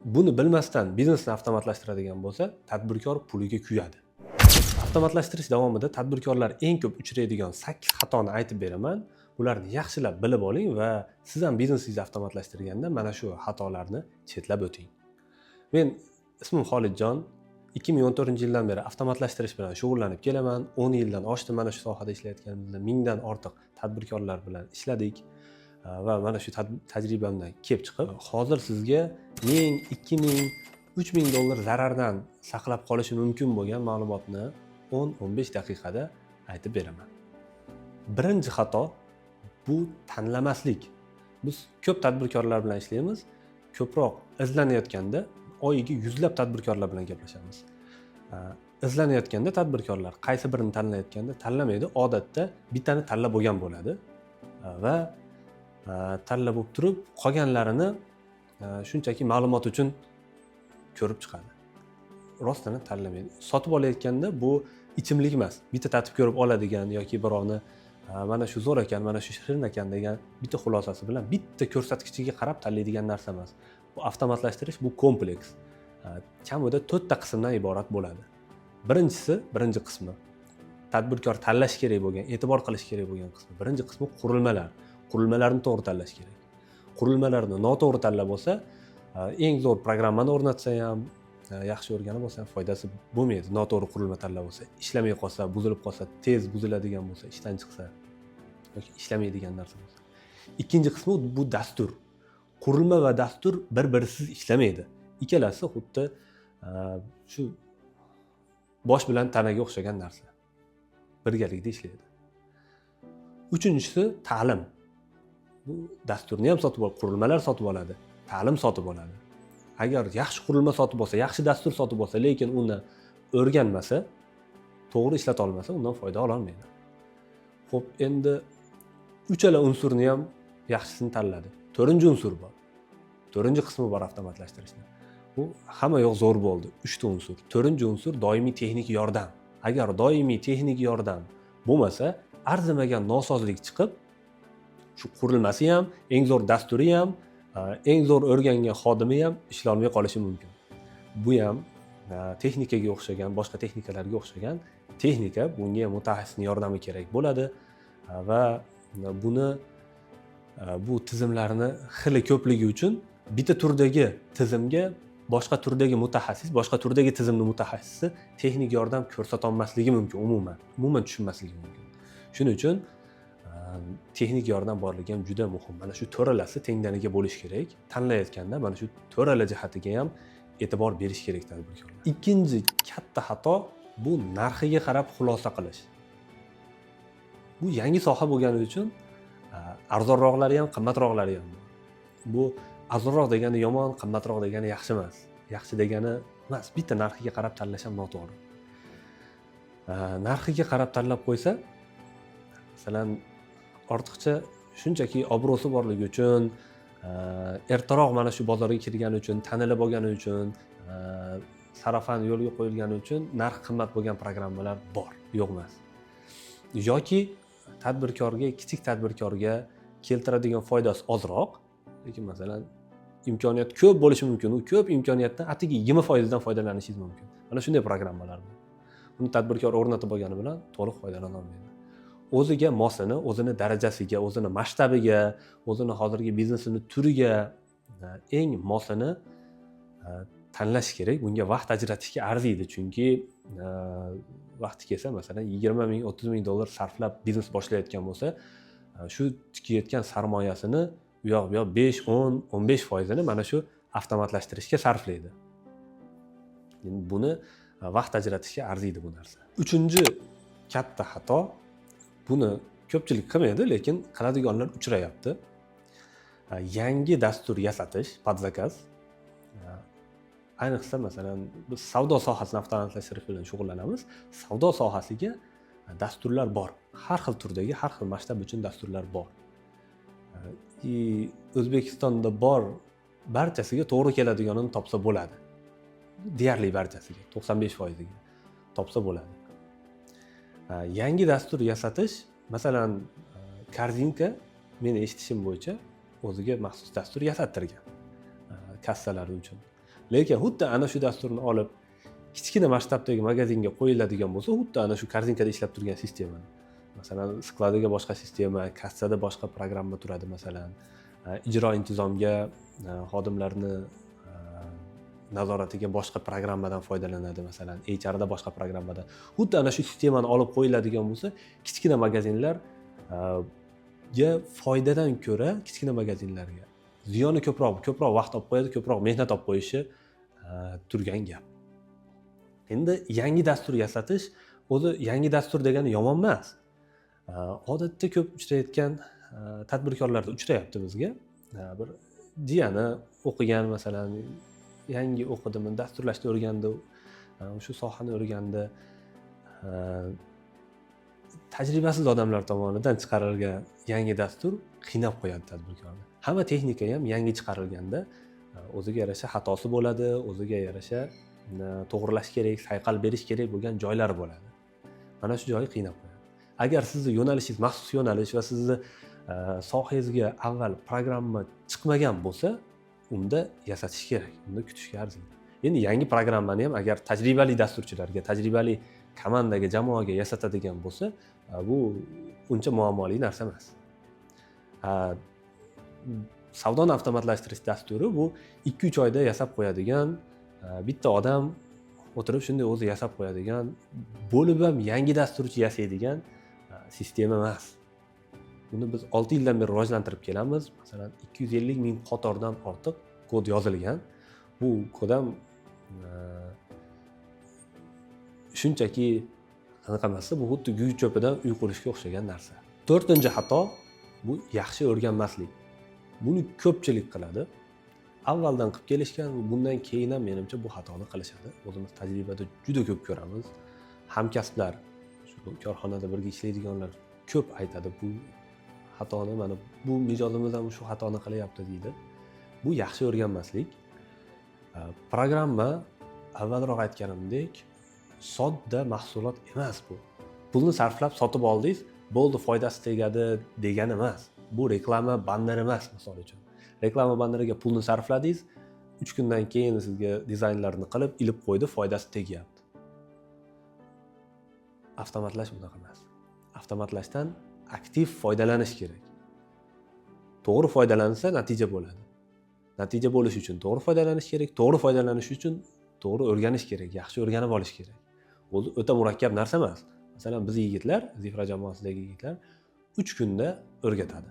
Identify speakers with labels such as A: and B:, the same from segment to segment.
A: buni bilmasdan biznesni avtomatlashtiradigan bo'lsa, tadbirkor puliga kuyadi. Avtomatlashtirish davomida tadbirkorlar eng ko'p uchraydigan 8 xatoni aytib beraman. Ularni yaxshilab bilib oling va siz ham biznesingizni avtomatlashtirganda mana shu xatolarni chetlab o'ting. Men ismim Xolidjon. 2014-yildan beri avtomatlashtirish bilan shug'ullanib kelaman. 10 yildan oshdi mana shu sohada ishlayotganimizda. 1000 dan ortiq tadbirkorlar bilan ishladik va mana shu tajribamdan kelib chiqib, hozir sizga 1000, 2000, 3000 dollar zarardan saqlab qolishi mumkin bo'lgan ma'lumotni 10-15 daqiqada aytib beraman. Birinchi xato bu tanlamaslik. Biz ko'p tadbirkorlar bilan ishlaymiz. Ko'proq izlanayotganda oyiga yuzlab tadbirkorlar bilan gaplashamiz. Izlanayotganda tadbirkorlar qaysi birini tanlayotganda tanlamaydi. Odatda bittani tanlab bo'lgan bo'ladi va tanlab bo'lib turib qolganlarini shunchaki ma'lumot uchun ko'rib chiqadi. Rostini tanlamaydi. Sotib olayotganda bu ichimlik emas. Bitta tatib ko'rib oladigan yoki birovni mana shu zo'r ekan, mana shu shirin ekan degan bitta xulosasi bilan bitta ko'rsatkichiga qarab tanlaydigan narsa emas. Bu avtomatlashtirish bu kompleks. Kamida 4 ta qismdan iborat bo'ladi. Birinchi qismi tadbirkor tanlash kerak bo'lgan, e'tibor qilish kerak bo'lgan qismi. Birinchi qismi qurilmalar. Qurilmalarni to'g'ri tanlash kerak. Qurilmalarni noto'g'ri tanlab bo'lsa, eng zo'r programmani o'rnatsa ham, yaxshi o'rganib bo'lsa ham foydasi bo'lmaydi. Noto'g'ri qurilma tanlab bo'lsa, ishlamay qolsa, buzilib qolsa, tez buziladigan bo'lsa, ishdan chiqsa yoki ishlamaydigan narsa bo'lsa. Ikkinchi qismi bu dastur. Qurilma va dastur bir-birisiz ishlamaydi. Ikkalasi xuddi shu bosh bilan tanaga o'xshagan narsa. Birgalikda ishlaydi. Uchinchisi ta'lim. Bu dasturni ham sotib oladi, qurilmalar sotib oladi, ta'lim sotib oladi. Agar yaxshi qurilma sotib olsa, yaxshi dastur sotib olsa, lekin uni o'rganmasa, to'g'ri ishlata olmasa, undan foyda ola olmaydi. Xo'p, endi uchala unsurni ham yaxshisini tanladi. To'rtinchi unsur bor. To'rtinchi qismi bor avtomatlashtirishning. Bu hamma yoq zo'r bo'ldi. 3 ta unsur. To'rtinchi unsur doimiy texnik yordam. Agar doimiy texnik yordam bo'lmasa, arzimagan nosozlik chiqib, shu qurilmasi ham, eng zo'r dasturi ham, eng zo'r o'rgangan xodimi ham ishlay olmay qolishi mumkin. Bu ham texnikaga o'xshagan, boshqa texnikalarga o'xshagan texnika, bunga mutaxassisning yordami kerak bo'ladi va bu tizimlarni xili ko'pligi uchun bitta turdagi tizimga boshqa turdagi mutaxassis, boshqa turdagi tizimning mutaxassisi texnik yordam ko'rsata olmasligi mumkin umuman tushunmasligi mumkin. Shuning uchun texnik yordam borligi ham juda muhim. Mana shu to'ralasi tengdaniga bo'lish kerak. Tanlayotganda mana shu to'rala jihatiga ham e'tibor berish kerak tadbirkorlar. Ikkinchi katta xato bu narxiga qarab xulosa qilish. Bu yangi soha bo'lgani uchun arzonroqlari ham, qimmatroqlari ham. Bu arzonroq degani yomon, qimmatroq degani yaxshi emas. Yaxshi degani emas, bitta narxiga qarab tanlash ham noto'g'ri. Narxiga qarab tanlab qo'ysa, masalan, ortiqcha shunchaki obro'si borligi uchun, ertaroq mana shu bozorga kirgani uchun, tanilib olgani uchun, sarafan yo'lga qo'yilgani uchun narx qimmat bo'lgan programmalar bor, yo'q emas. Yoki kichik tadbirkorga keltiradigan foydasi ozroq, lekin masalan imkoniyat ko'p bo'lishi mumkin. U ko'p imkoniyatdan atigi 20% dan foydalanishingiz mumkin. Mana shunday programmalar bor. Uni tadbirkor o'rnatib olgani bilan to'liq foydalana olmaydi. O'ziga mosini, o'zini darajasiga, o'zini masshtabiga, o'zini hozirgi biznesini turiga eng mosini tanlash kerak. Bunga vaqt ajratishga arziydi, chunki vaqti kelsa, masalan 20 ming, 30 ming dollar sarflab biznes boshlayotgan bo'lsa, shu tikayotgan sarmoyasini u yoq 5, 10, 15% ni mana shu avtomatlashtirishga sarflaydi. Endi buni vaqt ajratishga arziydi bu narsa. Uchinchi katta xato, buni ko'pchilik qilmaydi, lekin qiladiganlar uchrayapti. Yangi dastur yasatish, podzakaz. Ayniqsa masalan biz savdo sohasini avtomatlashtirish bilan shug'ullanamiz. Savdo sohasiga dasturlar bor. Har xil turdagi, har xil masshtab uchun dasturlar bor. O'zbekistonda bor barchasiga to'g'ri keladiganini topsa bo'ladi. Deyarli barchasiga, 95% ga topsa bo'ladi. Yangi dastur yasatish, masalan, Korzinka meni eshitishim bo'yicha o'ziga maxsus dastur yasattirgan kassalari uchun. Lekin xuddi ana shu dasturni olib kichkina masshtabdagi magazinga qo'yiladigan bo'lsa, xuddi ana shu korzinkada ishlab turgan sistema. Masalan, skladiga boshqa sistema, kassada boshqa programma turadi masalan. Ijro intizomga xodimlarni nazoratiga boshqa programmadan foydalanadi masalan, HR da boshqa programmadan. Xuddi ana shu sistemani olib qo'yiladigan bo'lsa, kichkina magazinlar ga foydadan ko'ra kichkina magazinlarga ziyoni ko'proq vaqt olib qo'yadi, ko'proq mehnat olib qo'yishi turgan gap. Endi yangi dastur yasatish o'zi yangi dastur degani yomon emas. Odatda ko'p uchrayotgan tadbirkorlarda uchrayapti bizga. Bir jiyani o'qigan masalan, yangi o'qidimi, dasturlashni o'rgandi, shu sohani o'rgandi. Tajribasiz odamlar tomonidan chiqarilgan yangi dastur qiynab qo'yadi tadbirkorni. Hamma texnika ham yangi chiqarilganda o'ziga yarasha xatosi bo'ladi, o'ziga yarasha to'g'rilash kerak, sayqal berish kerak bo'lgan joylari bo'ladi. Mana shu joyi qiynab qo'yadi. Agar sizni yo'nalishingiz maxsus yo'nalish va sizni sohangizga avval programma chiqmagan bo'lsa, unda yasatish kerak, unda kutishga arziydi. Endi yangi programmani ham agar tajribali dasturchilarga, tajribali komandaga, jamoaga yasatadigan bo'lsa, bu uncha muammoli narsa emas. Savdoni avtomatlashtirish dasturi bu 2-3 oyda yasab qo'yadigan, bitta odam o'tirib shunday o'zi yasab qo'yadigan, bo'lib ham yangi dasturchi yasaydigan sistema emas. Buni biz 6 yildan beri rivojlantirib kelamiz. Masalan, 250 ming qatordan ortiq kod yozilgan. Bu kod ham shunchaki qanaqa emas, bu xuddi guy cho'pidan uy qurishga o'xshagan narsa. 4-xato bu yaxshi o'rganmaslik. Buni ko'pchilik qiladi. Avvaldan qilib kelishgan, bundan keyin ham menimcha bu xatoni qilishadi. O'zimiz tajribada juda ko'p ko'ramiz. Hamkasblar, shu korxonada birga ishlaydiganlar ko'p aytadi bu xatoni, mana bu mijozimiz ham shu xatoni qilyapti deydi. Bu yaxshi o'rganmaslik. Programma avvalroq aytganimdek sodda mahsulot emas bu. Pulni sarflab sotib oldingiz, bo'ldi foydasi tegadi degani emas. Bu reklama banneri emas, misol uchun. Reklama banneriga pulni sarfladingiz, 3 kundan keyin sizga dizaynlarni qilib, ilib qo'ydi, foydasi tegyapti. Avtomatlash bunaqa emas. Avtomatlashdan aktiv foydalanish kerak. To'g'ri foydalansa natija bo'ladi. Natija bo'lish uchun to'g'ri foydalanish kerak, to'g'ri foydalanish uchun to'g'ri o'rganish kerak, yaxshi o'rganib olish kerak. O'zi o'ta murakkab narsa emas. Masalan, biz yigitlar, Zifra jamoasidagi yigitlar 3 kunda o'rgatadi.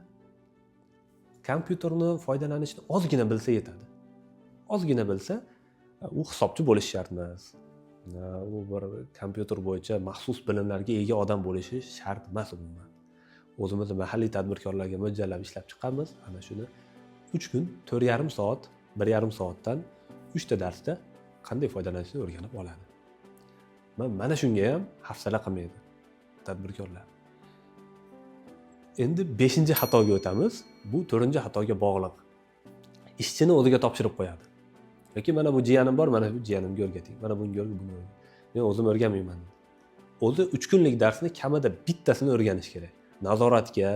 A: Kompyuterni foydalanishni ozgina bilsa yetadi. Ozgina bilsa, u hisobchi bo'lish shart emas. U bir kompyuter bo'yicha maxsus bilimlarga ega odam bo'lishi shart emas umuman. O'zimizni mahalliy tadbirkorlarga mo'ljallab ishlab chiqqanmiz. Ana shuni 3 kun, 4,5 soat, 1,5 soatdan 3 ta darsda qanday foydalanishni o'rganib oladi. Mana shunga ham hafsala qilmaydi tadbirkorlar. Endi 5-xatoga o'tamiz. Bu 4-xatoga bog'liq. Ishchini o'ziga topshirib qo'yadi. Yoki mana bu jiyanim bor, mana bu jiyanimga o'rgating. Mana bunga o'rgating, buni o'rgating. Men o'zim o'rganmayman. O'zi 3 kunlik darsni kamida bittasini o'rganish kerak. Nazoratga,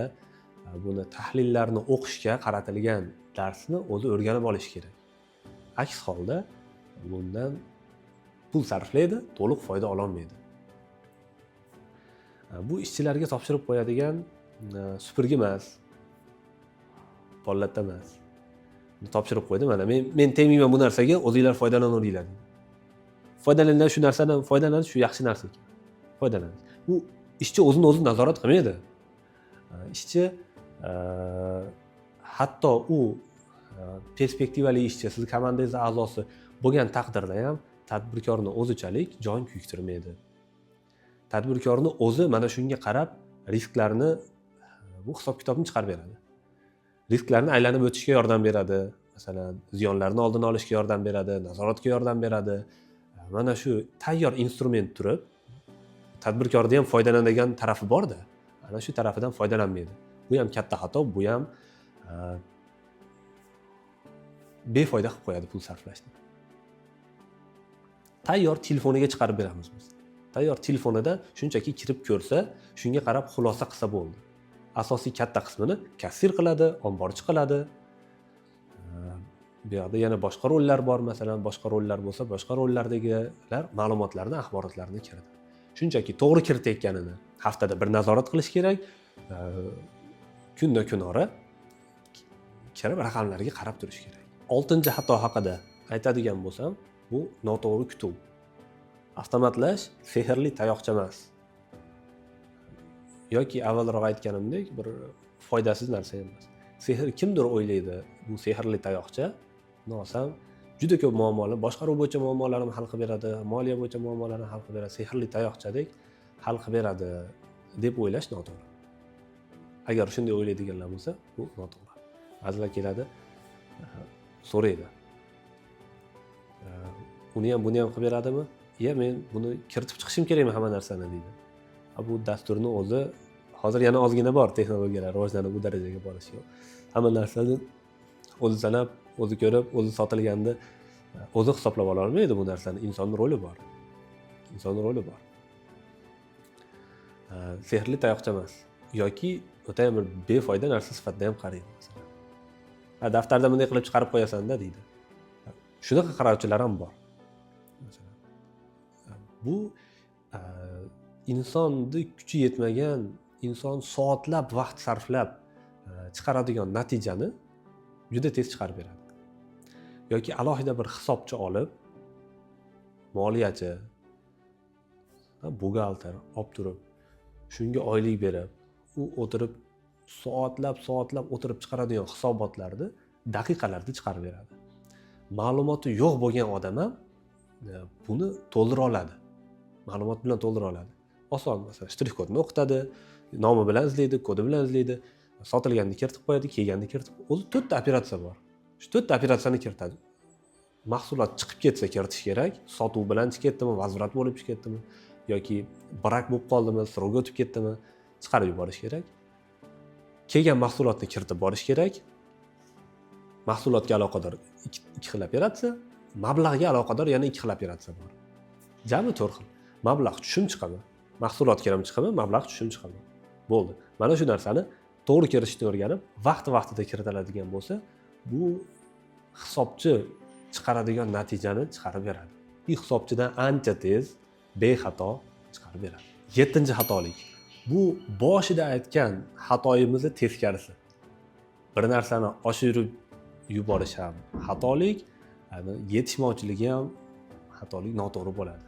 A: buni tahlillarni o'qishga qaratilgan darsni o'zi o'rganib olish kerak. Aks holda bundan pul sarflaydi, to'liq foyda ola olmaydi. Bu ishchilarga topshirib qo'yadigan supurgi emas, pollatda emas. Topshirib qo'ydi, mana men tegmayman bu narsaga, o'zingizlar foydalanaveringlar. Foydalaninglar shu narsadan, foydalanish shu yaxshi narsa ekan. Foydalanish. Bu ishchi o'zini o'zi nazorat qilmaydi. Ishchi hatto u perspektivali ishchi, siz komandangiz a'zosi bo'lgan taqdirda ham tadbirkorni o'zichalik jon kuyiktirmaydi. Tadbirkorni o'zi mana shunga qarab risklarni, bu hisob-kitobni chiqarib beradi. Risklarni aylanib o'tishga yordam beradi. Masalan, ziyonlarni oldini olishga yordam beradi, nazoratga yordam beradi. Mana shu tayyor instrument turib, tadbirkorda ham foydalanadigan tarafi bor-da. Ana shu tarafidan foydalanmaydi. Bu ham katta xato, bu ham befoyda qilib qo'yadi pul sarflashni. Tayyor telefoniga chiqarib beramiz biz. Tayyor telefonida shunchaki kirib ko'rsa, shunga qarab xulosa qilsa bo'ldi. Asosiy katta qismini kassir qiladi, omborchi qiladi. Bu yoqda yana boshqa rollar bor, masalan, boshqa rollar bo'lsa, boshqa rollardagilar ma'lumotlarni, axborotlarni kiritadi. Shunchaki to'g'ri kiritayotganini haftada bir nazorat qilish kerak. Kunda kunora kirib raqamlarga qarab turish kerak. 6-xato haqida aytadigan bo'lsam, bu noto'g'ri kutuv. Avtomatlash sehrli tayoqcha emas. Yoki avvalroq aytganimdek, bir foydasiz narsa emas. Kimdir o'ylaydi, bu sehrli tayoqcha nosam juda ko'p muammolar, boshqaruv bo'yicha muammolarni hal qilib beradi, moliya bo'yicha muammolarni hal qilib beradi, sehrli tayoqchadek hal qilib beradi deb o'ylash noto'g'ri. Agar shunday o'ylaydiganlar bo'lsa, bu noto'g'ri. Ba'zilar keladi, so'raydi. Uni ham, buni ham qilib beradimi? Men buni kiritib chiqishim kerakmi hamma narsani deydi. Bu dasturni o'zi hozir yana ozgina bor, texnologiyalar rivojlanib bu darajaga borishi yo'q. Hamma narsani o'zi sanab, o'zi ko'rib, o'zi sotilganini o'zi hisoblab ola olmaydi bu narsani. Insonning roli bor. Insonning roli bor. Sehrli tayoqcha emas yoki o'ta ham bir befoyda narsa sifatida ham qaraydi masalan. Daftarda bunday qilib chiqarib qo'yasan-da deydi. Shunaqa qarovchilar ham bor. Masalan. Bu insonni kuchi yetmagan, inson soatlab vaqt sarflab chiqaradigan natijani juda tez chiqarib beradi. Yoki alohida bir hisobchi olib, moliyachi, buxgalter olib turib, shunga oylik berib, u o'tirib soatlab o'tirib chiqaradigan hisobotlarni daqiqalarda chiqarib beradi. Ma'lumoti yo'q bo'lgan odam ham buni to'ldira oladi. Ma'lumot bilan to'ldira oladi. Oson, masalan, shtrix kodni o'qitadi, nomi bilan izlaydi, kodi bilan izlaydi, sotilganini kiritib qo'yadi, kelganini kiritib, o'zi 4 ta operatsiya bor. Shu 4 ta operatsiyani kiritadi. Mahsulot chiqib ketsa kiritish kerak, sotuv bilan chiqib ketdimi, vazrat bo'lib chiqib ketdimi yoki brak bo'lib qoldimi, srok o'tib ketdimi, chiqarib yuborish kerak. Kelgan mahsulotni kiritib borish kerak. Mahsulotga aloqador 2 xil operatsiya, mablag'ga aloqador yana 2 xil operatsiya bor. Jami 4 xil. Mablag' tushum chiqadi. Mahsulot kirib chiqadi, mablag' tushum chiqadi. Bo'ldi. Mana shu narsani to'g'ri kiritishni o'rganib, vaqti-vaqtida kiritiladigan bo'lsa, bu hisobchi chiqaradigan natijani chiqarib beradi. Hisobchidan ancha tez, bexato chiqarib beradi. 7-xatolik. Bu boshida aytgan xatoyimizni teskarisi. Bir narsani oshirib yuborish ham xatolik, yetishmovchiligi ham xatolik, noto'g'ri bo'ladi.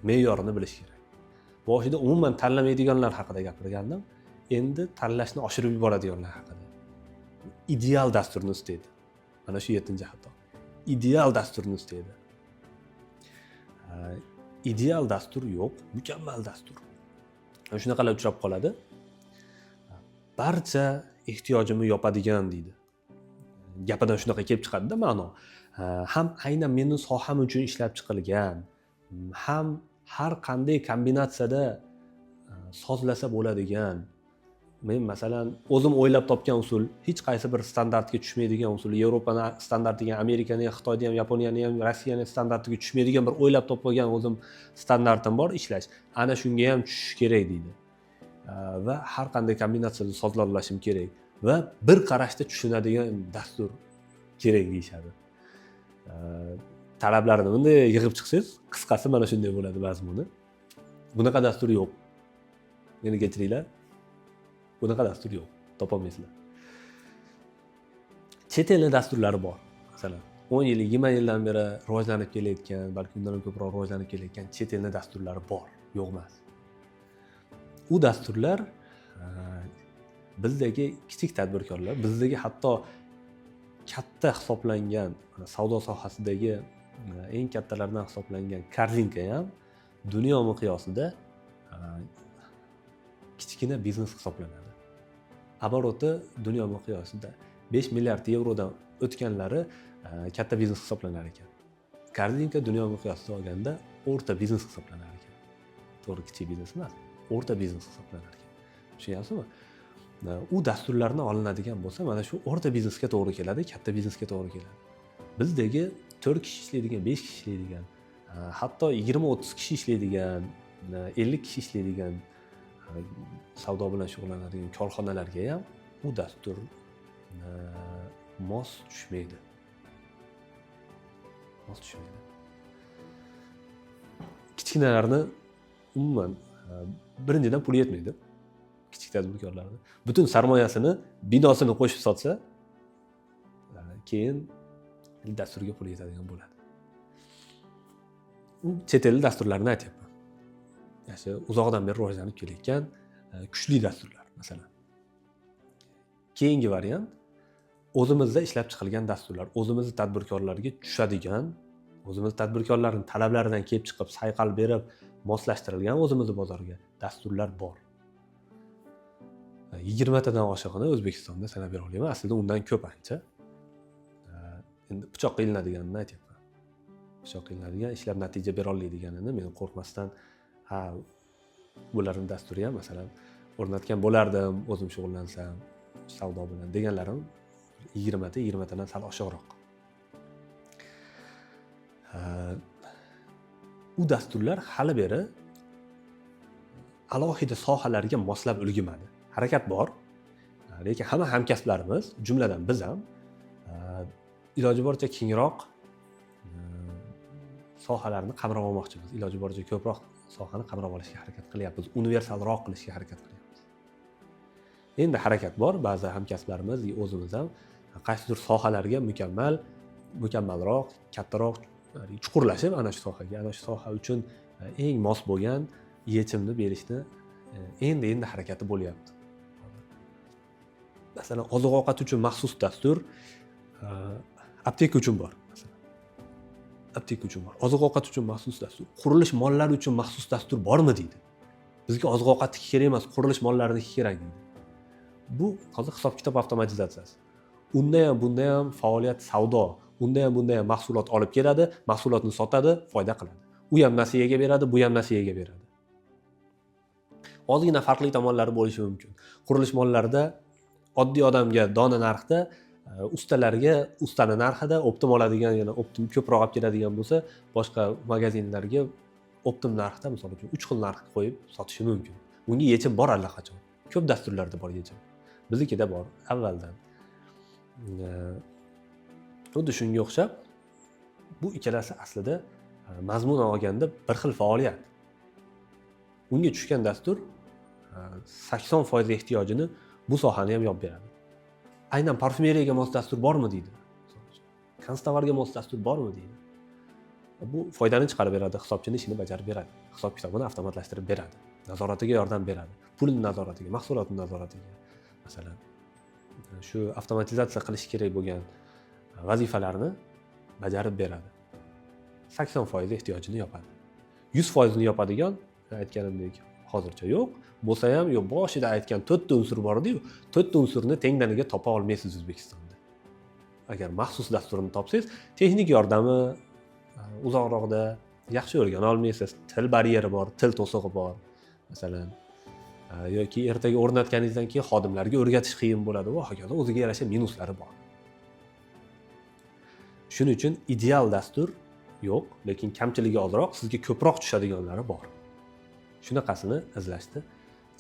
A: Me'yorini bilish kerak. Boshida umuman tanlamaydiganlar haqida gapirgandim. Endi tanlashni oshirib yuboradiganlar haqida. Ideal dasturni istaydi. Mana shu 7-xato. Ideal dasturni istaydi. Ideal dastur yo'q, mukammal dastur. Shunaqalar uchrab qoladi. Barcha ehtiyojimni yopadigan deydi. Gapidan shunaqa kelib chiqadi-da ma'no. Ham aynan mening soham uchun ishlab chiqilgan, ham har qanday kombinatsiyada sozlasa bo'ladigan. Men masalan o'zim o'ylab topgan usul, hech qaysi bir standartga tushmaydigan usul, Yevropani standartiga, Amerikani, Xitoyni ham, Yaponiyani ham, Rossiyani standartiga tushmaydigan bir o'ylab topgan o'zim standartim bor ishlash. Ana shunga ham tushish kerak deydi. Va har qanday kombinatsiyada sozlashim kerak va bir qarashda tushunadigan dastur kerak deyshadi. Talablarni bunday yig'ib chiqsangiz, qisqasi mana shunday bo'ladi mazmuni. Bunaqa dastur yo'q. Meni kechiringlar. Bunaqa dastur yo'q, topolmaysizlar. Chet el dasturlari bor. Masalan, 10 yil, 20 yildan beri rivojlanib kelayotgan, balki undan ham ko'proq rivojlanib kelayotgan chet el dasturlari bor, yo'q emas. U dasturlar bizdagi kichik tadbirkorlar, bizdagi hatto katta hisoblangan savdo sohasidagi eng kattalardan hisoblangan Korzinka ham dunyo miqyosida kichkina biznes hisoblanadi. Oboroti dunyo miqyosida 5 milliard yevrodan o'tganlari katta biznes hisoblanar ekan. Korzinka dunyo miqyosida olganda o'rta biznes hisoblanar ekan. To'g'ri, kichik biznes emas, o'rta biznes hisoblanar ekan. Tushunyapsizmi? U dasturlarni olinadigan bo'lsa, mana shu o'rta biznesga to'g'ri keladi, katta biznesga to'g'ri keladi. Bizdagi 4 kishi ishlaydigan, 5 kishi ishlaydigan, hatto 20-30 kishi ishlaydigan, 50 kishi ishlaydigan savdo bilan shug'ullanadigan korxonalarga ham bu dastur mos tushmaydi. mos tushmaydi. Kichkinalarni umuman birinchidan puli yetmaydi. Kichik tadbirkorlarni butun sarmoyasini, binosini qo'shib sotsa, keyin dasturga pul yetadigan bo'ladi. Chet el dasturlarini aytyapman. Yaxshi, uzoqdan beri rivojlanib kelayotgan kuchli dasturlar, masalan. Keyingi variant o'zimizda ishlab chiqilgan dasturlar, o'zimiz tadbirkorlarga tushadigan, o'zimiz tadbirkorlarning talablaridan kelib chiqib, sayqal berib, moslashtirilgan o'zimiz bozorga dasturlar bor. 20 tadan oshig'ini O'zbekistonda sanab bera olaman. Aslida undan ko'p ancha. Endi pichoq qilinadiganini aytyapman. Pichoq qilinadigan, ishlab natija bera oladiganini men qo'rqmasdan, bularning dasturi ham masalan o'rnatgan bo'lardim, o'zim shug'ullansam, savdo bilan deganlarim 20 tadan sal oshiqroq. U dasturlar hali beri alohida sohalarga moslab ulgurmadi. Harakat bor, lekin hamma hamkasblarimiz, jumladan biz ham iloji boricha kengroq sohalarni qamrab olmoqchimiz. Iloji boricha ko'proq sohani qamrab olishga harakat qilyapmiz, universalroq qilishga harakat qilyapmiz. Endi harakat bor, ba'zi hamkasblarimiz, o'zimiz ham qaysidir sohalarga mukammalroq, kattaroq chuqurlashib ana shu soha uchun eng mos bo'lgan yechimni berishni endi harakati bo'lyapti. Masalan, oziq-ovqat uchun maxsus dastur, apteka uchun bor. Apteka uchun bor. Oziq-ovqat uchun maxsus dastur, qurilish mollari uchun maxsus dastur bormi deydi. Bizga oziq-ovqatniki kerak emas, qurilish mollariniki kerak deydi. Bu hozir hisob-kitob avtomatizatsiyasi. Unda ham bunda ham faoliyat savdo, unda ham bunda ham mahsulot olib keladi, mahsulotni sotadi, foyda qiladi. U ham nasiyaga beradi, bu ham nasiyaga beradi. Ozgina farqli tomonlari bo'lishi mumkin. Qurilish mollarida oddiy odamga dona narxda, ustalarga ustani narxida, optim oladigan, yana optim ko'proq olib keladigan bo'lsa, boshqa magazinlarga optim narxda, misol uchun 3 xil narx qo'yib sotishi mumkin. Bunga yechim bor allaqachon. Ko'p dasturlarda bor yechim. Biznikida bor avvaldan. Xuddi shunga o'xshab, bu ikkalasi aslida mazmunan olganda bir xil faoliyat. Unga tushgan dastur 80% ehtiyojini bu sohani ham yopib beradi. Aynan parfumeriyaga mos dastur bormi deydi. Konstovarga mos dastur bormi deydi. Bu foydani chiqarib beradi, hisobchini ishini bajarib beradi. Hisob kitobini avtomatlashtirib beradi. Nazoratiga yordam beradi. Pulni nazoratiga, mahsulotni nazoratiga. Masalan, shu avtomatizatsiya qilish kerak bo'lgan vazifalarni bajarib beradi. 80% ehtiyojini yopadi. 100% ni yopadigan, aytganimdek, hozircha yo'q. Bo'lsa ham, yo'q, boshida aytgan 4 ta unsur bor edi-yu, 4 ta unsurni tengdaniga topa olmaysiz O'zbekistonda. Agar maxsus dasturini topsangiz, texnik yordami uzoqroqda yaxshi o'rgana olmaysiz. Til baryeri bor, til to'sig'i bor. Masalan, yoki ertaga o'rnatganingizdan keyin xodimlarga o'rgatish qiyin bo'ladi va hokazo, o'ziga yarasha minuslari bor. Shuning uchun ideal dastur yo'q, lekin kamchiligi ozroq, sizga ko'proq tushadiganlari bor. Shunaqasini izlashni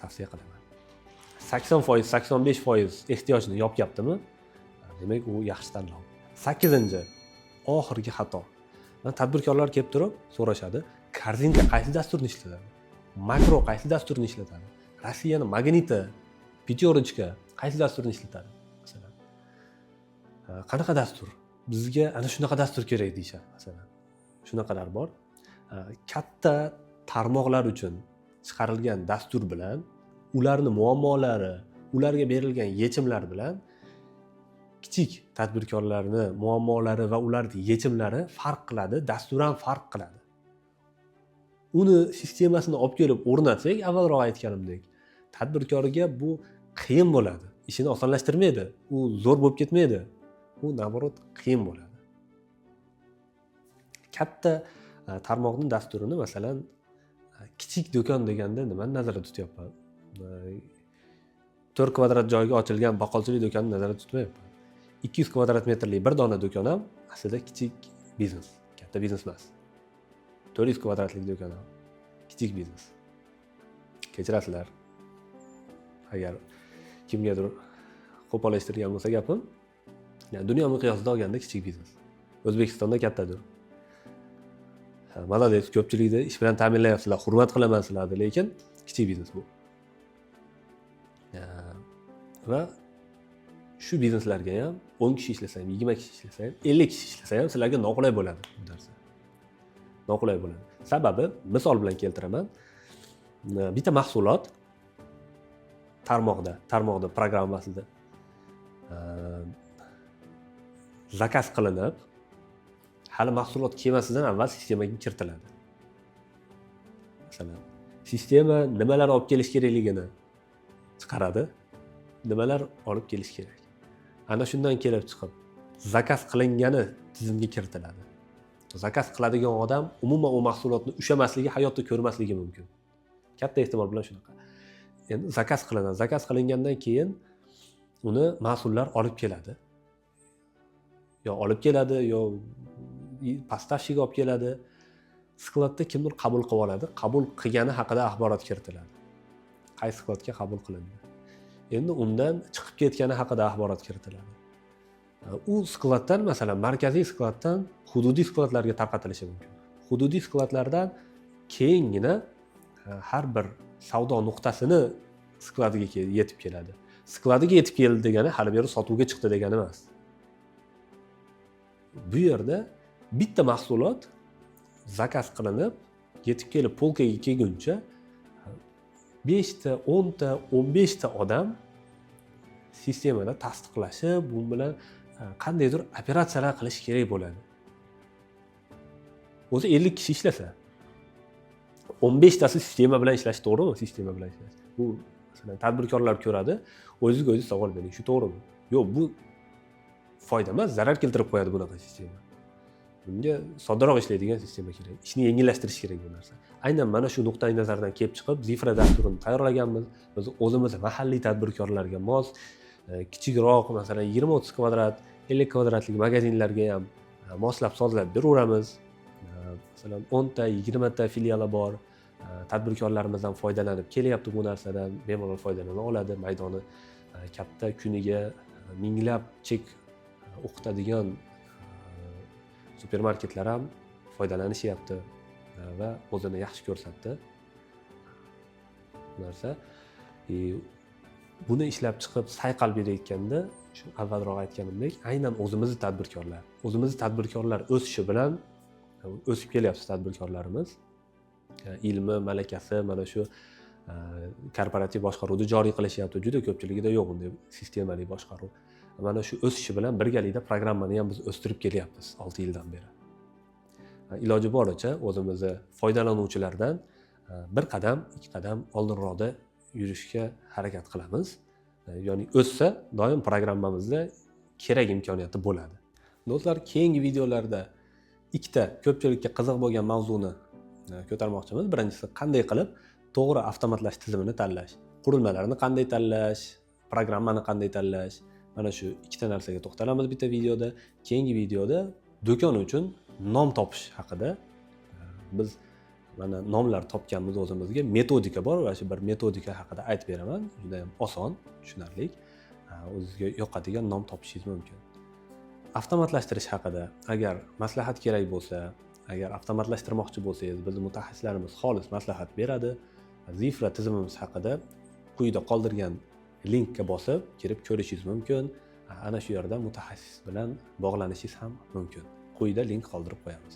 A: tavsiya qilaman. 80%, 85% ehtiyojni yopyaptimi? Demak, u yaxshi tanlov. 8-chi, oxirgi xato. Tadbirkorlar kelib turib so'rashadi, korzinka qaysi dasturni ishlatadi? Makro qaysi dasturni ishlatadi? Rossiyani Magnita, Petyorochka qaysi dasturni ishlatadi? Masalan, qanaqa dastur? Bizga ana shunaqa dastur kerak deyshadi, masalan. Shunaqalar bor. Katta tarmoqlar uchun chiqarilgan dastur bilan, ularning muammolari, ularga berilgan yechimlar bilan kichik tadbirkorlarning muammolari va ularning yechimlari farq qiladi, dastur ham farq qiladi. Uni sistemasini olib kelib o'rnatsak, avvalroq aytganimdek, tadbirkorga bu qiyin bo'ladi. Ishini osonlashtirmaydi. U zo'r bo'lib ketmaydi. U naborot qiyin bo'ladi. Katta tarmoqning dasturini, masalan, kichik do'kon deganda nimani nazarda tutyapman? 4 kvadrat joyga ochilgan baqqolchilik do'konini nazarda tutmayapman. 200 kvadrat metrlik bir dona do'kon ham aslida kichik biznes, katta biznes emas. 400 kvadratlik do'kon ham kichik biznes. Kechirasizlar. Agar kimgadir qo'polashtirgan bo'lsa gapim, dunyo miqyosida olganda kichik biznes. O'zbekistonda kattadir. Молодец, ko'pchilikni ish bilan ta'minlayapsizlar, hurmat qilaman sizlarni, lekin kichik biznes bu. Va shu bizneslarga ham 10 kishi ishlasa ham, 20 kishi ishlasa ham, 50 kishi ishlasa ham sizlarga noqulay bo'ladi bu narsa. Noqulay bo'ladi. Sababi, misol bilan keltiraman. Bitta mahsulot tarmoqda programmasida zakaz qilinib, hali mahsulot kelmasidan avval sistemaga kiritiladi. Masalan, sistema nimalar olib kelish kerakligini chiqaradi, nimalar olib kelish kerak. Ana shundan kelib chiqib, zakaz qilingani tizimga kiritiladi. Zakaz qiladigan odam umuman u mahsulotni ushlamasligi, hayotda ko'rmasligi mumkin. Katta ehtimol bilan shunaqa. Endi zakaz qilinadi. Zakaz qilingandan keyin uni mas'ullar olib keladi. Yo olib keladi, yo поставщик olib keladi. Skladda kimdir qabul qilib oladi. Qabul qilgani haqida axborot kiritiladi. Qaysi skladga qabul qilindi. Endi undan chiqib ketgani haqida axborot kiritiladi. U skladdan, masalan, markaziy skladdan hududiy skladlarga tarqatilishi mumkin. Hududiy skladlardan keyingina har bir savdo nuqtasini skladiga yetib keladi. Skladiga yetib keldi degani hali bu yerda sotuvga chiqdi degani emas. Bu yerda bitta mahsulot zakaz qilinib, yetib kelib polkaga kelguncha 5 ta, 10 ta, 15 ta odam sistemada tasdiqlashib, bu bilan qandaydir operatsiyalar qilish kerak bo'ladi. O'zi 50 kishi ishlasa, 15 tasi sistema bilan ishlash to'g'rimi? Sistema bilan ishlash. Bu masalan tadbirkorlar ko'radi, o'zingizga o'zingiz savol bering, shu to'g'rimi? Yo'q, bu foyda emas, zarar keltirib qo'yadi bunaqa sistema. Bunga soddaroq ishlaydigan sistema kerak. Ishni yengillashtirish kerak bu narsa. Aynan mana shu nuqtai nazardan kelib chiqib, Zifra dasturini tayyorlaganmiz. Biz o'zimiz mahalliy tadbirkorlarga mos, kichikroq, masalan 20-30 kvadrat, 50 kvadratlik magazinlarga ham moslab sozlab beraveramiz. Masalan 10 ta, 20 ta filiali bor. Tadbirkorlarimizdan foydalanib kelyapti bu narsadan, bemalol foydalana oladi. Maydoni katta, kuniga minglab chek o'qitadigan supermarketlar ham foydalanishyapti va o'zini yaxshi ko'rsatdi. Bu narsa buni ishlab chiqib sayqal berayotganda, shu avvalroq aytganimdek, aynan o'zimizni tadbirkorlar o'sishi bilan o'sib kelyapti tadbirkorlarimiz. Ilmi, malakasi mana shu korporativ boshqaruvni joriy qilishyapti. Juda ko'pchiligida yo'q bunday sistemali boshqaruv. Mana shu o'sishi bilan birgalikda programmani ham biz o'stirib kelyapmiz 6 yildan beri. Iloji boricha o'zimizni foydalanuvchilardan bir qadam, ikki qadam oldinroqda yurishga harakat qilamiz. Ya'ni o'ssa, doim programmamizda kerak imkoniyati bo'ladi. Do'stlar, keyingi videolarda ikkita ko'pchilikka qiziq bo'lgan mavzuni ko'tarmoqchimiz. Birinchisi, qanday qilib to'g'ri avtomatlash tizimini tanlash, qurilmalarni qanday tanlash, programmani qanday tanlash. Mana shu ikkita narsaga to'xtalamiz bitta videoda. Keyingi videoda do'kon uchun nom topish haqida. Biz mana nomlar topganmiz o'zimizga, metodika bor va shu bir metodika haqida aytib beraman. Juda ham oson, tushunarli. O'zingizga yoqadigan nom topishingiz mumkin. Avtomatlashtirish haqida agar maslahat kerak bo'lsa, agar avtomatlashtirmoqchi bo'lsangiz, bizning mutaxassislarimiz xolis maslahat beradi. Zifra tizimimiz haqida quyida qoldirgan linkka bosib kirib ko'rishingiz mumkin. Ana shu yerda mutaxassis bilan bog'lanishingiz ham mumkin. Quyida link qoldirib qo'yamiz.